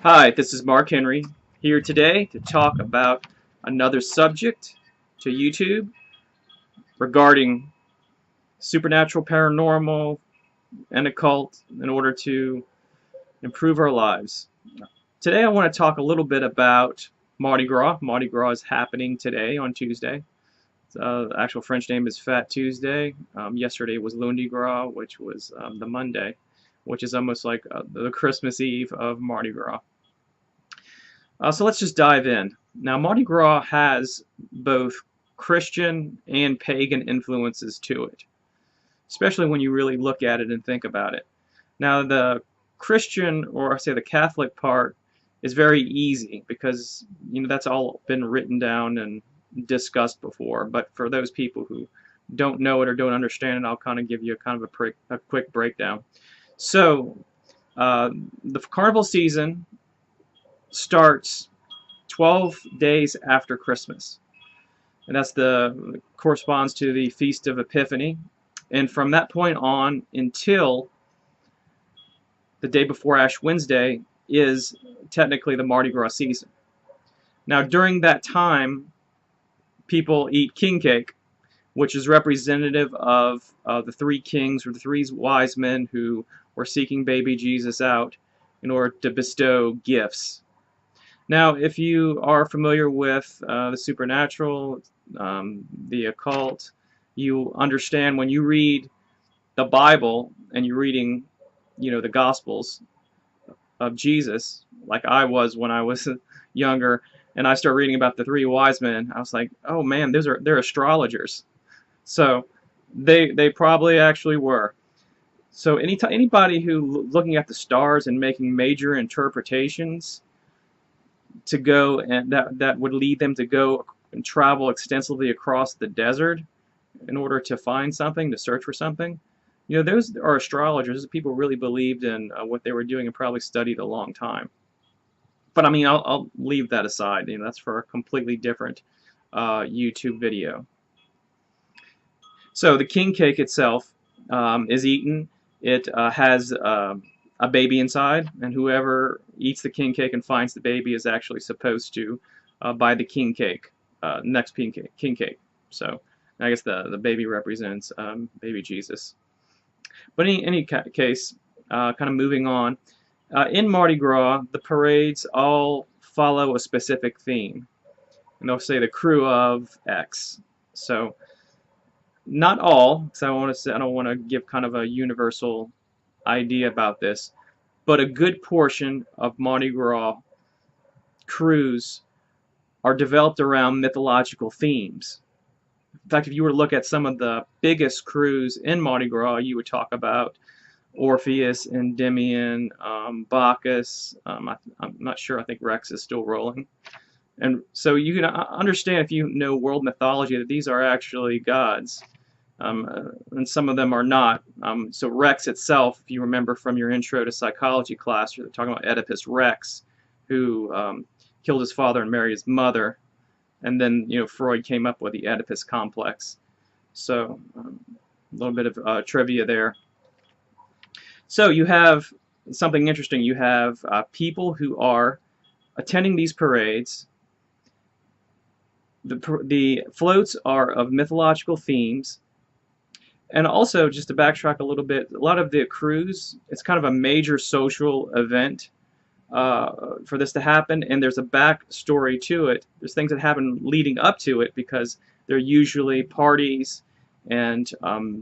Hi, this is Mark Henry here today to talk about another subject to YouTube regarding supernatural, paranormal, and occult in order to improve our lives. Today I want to talk a little bit about Mardi Gras. Mardi Gras is happening today on Tuesday. The actual French name is Fat Tuesday. Yesterday was Lundi Gras, which was the Monday, which is almost like the Christmas Eve of Mardi Gras. So let's just dive in. Now, Mardi Gras has both Christian and pagan influences to it, especially when you really look at it and think about it. Now, the Christian, or I say the Catholic part, is very easy because that's all been written down and discussed before. But for those people who don't know it or don't understand it, I'll kind of give you a quick breakdown. So, the carnival season starts 12 days after Christmas, and corresponds to the Feast of Epiphany. And from that point on until the day before Ash Wednesday is technically the Mardi Gras season. Now, during that time, people eat king cake, which is representative of the three kings or the three wise men who were seeking baby Jesus out in order to bestow gifts. Now, if you are familiar with the supernatural, the occult, you understand when you read the Bible and you're reading, the Gospels of Jesus, like I was when I was younger, and I started reading about the three wise men. I was like, oh man, they're astrologers. So they probably actually were. So anybody who looking at the stars and making major interpretations to go, and that would lead them to go and travel extensively across the desert in order to find something, to search for something. Those are astrologers. Those people really believed in what they were doing and probably studied a long time. But I mean, I'll leave that aside. That's for a completely different YouTube video. So the king cake itself is eaten. It has a baby inside, and whoever eats the king cake and finds the baby is actually supposed to buy the king cake, next king cake. So I guess the baby represents baby Jesus. But in any case, kind of moving on, in Mardi Gras, the parades all follow a specific theme, and they'll say the crew of X. So not all, because I don't want to give kind of a universal idea about this, but a good portion of Mardi Gras crews are developed around mythological themes. In fact, if you were to look at some of the biggest crews in Mardi Gras, you would talk about Orpheus, Endymion, Bacchus. I'm not sure. I think Rex is still rolling. And so you can understand, if you know world mythology, that these are actually gods. And some of them are not. So Rex itself, if you remember from your intro to psychology class, you're talking about Oedipus Rex, who killed his father and married his mother. And then Freud came up with the Oedipus complex. So a little bit of trivia there. So you have something interesting. You have people who are attending these parades. The floats are of mythological themes. And also, just to backtrack a little bit, a lot of the crews, it's kind of a major social event for this to happen, and there's a backstory to it. There's things that happen leading up to it, because they're usually parties and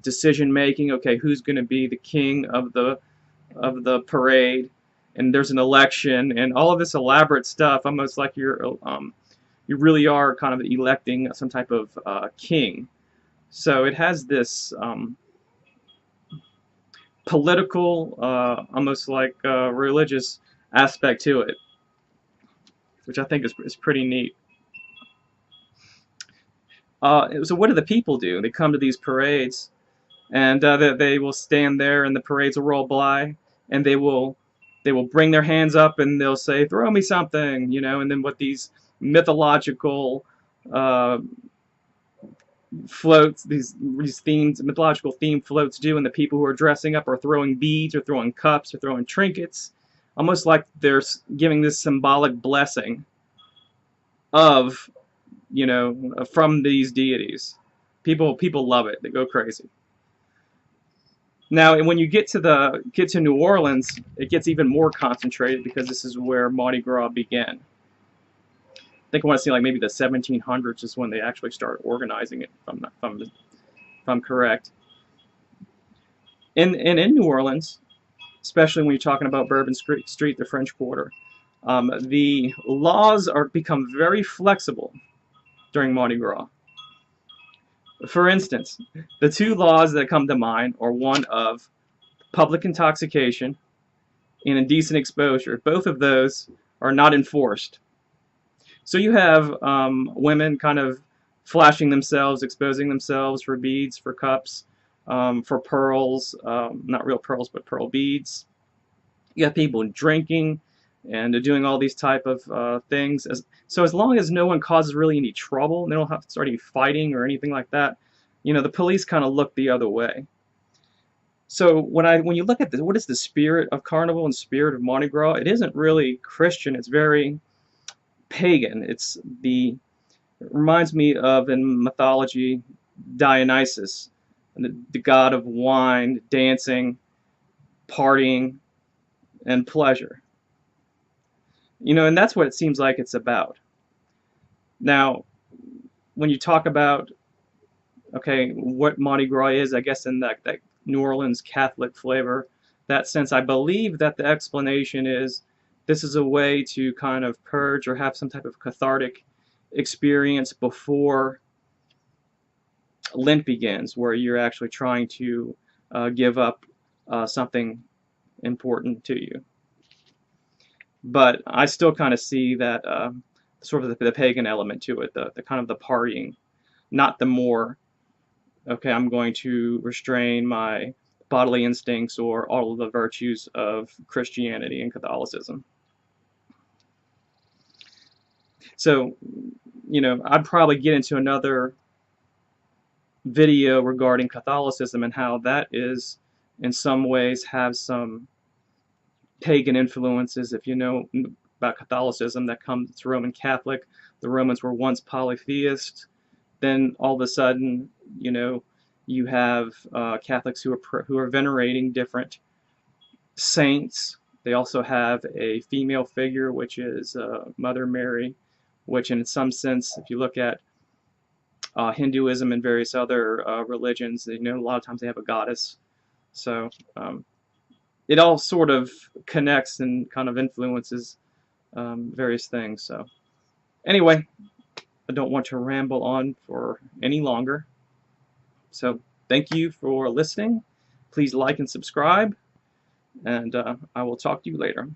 decision making. Okay, who's going to be the king of the parade? And there's an election, and all of this elaborate stuff, almost like you really are kind of electing some type of king. So it has this political, almost like religious aspect to it, which I think is pretty neat. So what do the people do? They come to these parades, and they will stand there, and the parades will roll by, and they will bring their hands up, and they'll say, "Throw me something," And then what these mythological floats, these themes, mythological theme floats do, and the people who are dressing up are throwing beads or throwing cups or throwing trinkets, almost like they're giving this symbolic blessing of, you know, from these deities. People love it. They go crazy. Now, when you get to New Orleans, it gets even more concentrated because this is where Mardi Gras began. I think I want to say like maybe the 1700s is when they actually started organizing it, if I'm correct. And in New Orleans, especially when you're talking about Bourbon Street, the French Quarter, the laws become very flexible during Mardi Gras. For instance, the two laws that come to mind are one of public intoxication and indecent exposure. Both of those are not enforced. So you have women kind of flashing themselves, exposing themselves for beads, for cups, for pearls, not real pearls, but pearl beads. You have people drinking and doing all these type of things. So as long as no one causes really any trouble, and they don't have to start any fighting or anything like that, you know, the police kind of look the other way. So when you look at what is the spirit of Carnival and spirit of Mardi Gras, it isn't really Christian. It's very pagan. It reminds me of, in mythology, Dionysus, the god of wine, dancing, partying, and pleasure. You know, and that's what it seems like it's about. Now, when you talk about, okay, what Mardi Gras is, I guess in that New Orleans Catholic flavor, that sense, I believe that the explanation is this is a way to kind of purge or have some type of cathartic experience before Lent begins, where you're actually trying to give up something important to you. But I still kind of see that sort of the pagan element to it, the kind of the partying, not the more, okay, I'm going to restrain my bodily instincts or all of the virtues of Christianity and Catholicism. So, you know, I'd probably get into another video regarding Catholicism and how that is, in some ways, have some pagan influences. If you know about Catholicism, that comes, it's Roman Catholic. The Romans were once polytheist. Then all of a sudden, you know, you have Catholics who are venerating different saints. They also have a female figure, which is Mother Mary, which in some sense, if you look at Hinduism and various other religions, you know, a lot of times they have a goddess. So it all sort of connects and kind of influences various things. So anyway, I don't want to ramble on for any longer. So thank you for listening. Please like and subscribe, and I will talk to you later.